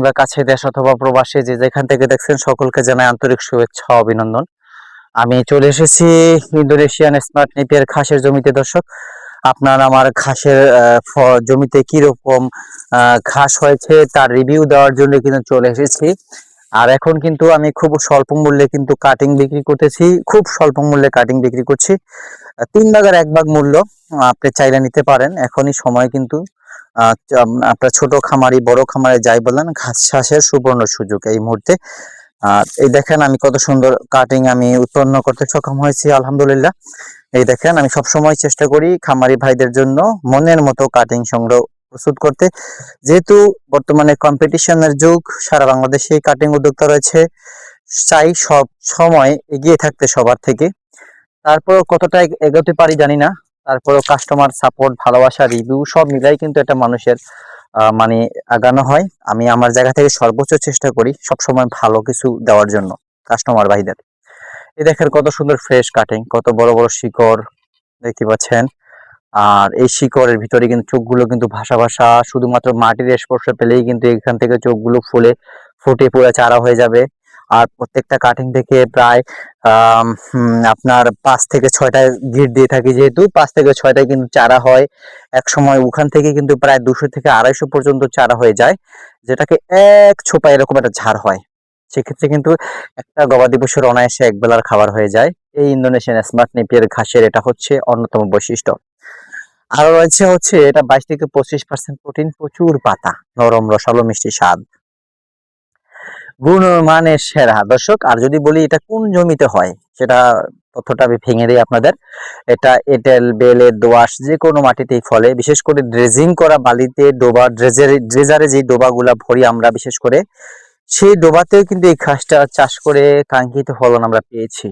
বা কাছে দেশ অথবা প্রবাসী যে যেখান থেকে দেখছেন সকলকে জানাই আন্তরিক শুভেচ্ছা ও অভিনন্দন। আমি চলে এসেছি ইন্দোনেশিয়ান স্মার্ট নেপিয়ার ঘাসের জমিতে। দর্শক, আপনার আমার ঘাসের জমিতে কি রকম ঘাস হয়েছে তার রিভিউ দেওয়ার জন্য কিন্তু চলে এসেছি। আর এখন কিন্তু আমি খুব স্বল্প মূল্যে কিন্তু কাটিং বিক্রি করতেছি, খুব স্বল্প মূল্যে কাটিং বিক্রি করছি। 3 ভাগের 1 ভাগ মূল্য আপনি চাইলে নিতে পারেন। এখনই সময় কিন্তু আপনার ছোট খামারি বড় খামারে যাই বলেন, ঘাস চাষের সুবর্ণ সুযোগ এই মুহূর্তে। আর এই দেখেন আমি কত সুন্দর কাটিং আমি উৎপন্ন করতে সক্ষম হয়েছি, আলহামদুলিল্লাহ। এই দেখেন আমি সবসময় চেষ্টা করি খামারি ভাইদের জন্য মনের মতো কাটিং সংগ্রহ প্রস্তুত করতে। যেহেতু বর্তমানে কম্পিটিশনের যুগ, সারা বাংলাদেশে কাটিং উদ্যোক্তা রয়েছে, চাই সব সময় এগিয়ে থাকতে সবার থেকে। তারপরও কতটা এগোতে পারি জানি না, তারপরও কাস্টমার সাপোর্ট, ভালোবাসা, রিভিউ সব মিলাই কিন্তু এটা মানুষের মানে আগানো হয়। আমি আমার জায়গা থেকে সর্বোচ্চ চেষ্টা করি সবসময় ভালো কিছু দেওয়ার জন্য কাস্টমার ভাইদের। এই দেখেন কত সুন্দর ফ্রেশ কাটিং, কত বড় বড় শিকড় দেখতে পাচ্ছেন। আর এই শিকড়ের ভিতরে কিন্তু চোখগুলো কিন্তু ভাসা ভাসা, শুধুমাত্র মাটির স্পর্শ পেলেই কিন্তু এখান থেকে চোখগুলো ফুটে পুরো চারা হয়ে যাবে। আর প্রত্যেকটা কাটিং থেকে প্রায় আপনার 5 থেকে 6টা গিট দিয়ে থাকি, যেহেতু 5 থেকে 6টায় কিন্তু চারা হয় এক সময়। ওখান থেকে কিন্তু প্রায় 200 থেকে 250 পর্যন্ত চারা হয়ে যায়, যেটাকে এক ছোপা এরকম একটা ঝাড় হয়। সেক্ষেত্রে কিন্তু একটা গবাদি পশুর অনায়াসে এক বেলার খাবার হয়ে যায়। এই ইন্দোনেশিয়ান স্মার্ট নেপিয়ার ঘাসের এটা হচ্ছে অন্যতম বৈশিষ্ট্য। আরো রয়েছে এটা 22 থেকে 25% প্রোটিন, প্রচুর পাতা, নরম রসালো মিষ্টি স্বাদ, গুণমানের সেরা। দর্শক, আর যদি বলি এটা কোন জমিতে হয় সেটা তথ্যটা আমি ভেঙে দিই আপনাদের। এটা এঁটেল, বেলে, দোআঁশ যে কোনো মাটিতেই ফলে। বিশেষ করে ড্রেজিং করা বালিতে, ড্রেজারে যে ডোবাগুলা ভরি আমরা বিশেষ করে, সেই ডোবাতেও কিন্তু এই ঘাসটা চাষ করে কাঙ্ক্ষিত ফলন আমরা পেয়েছি।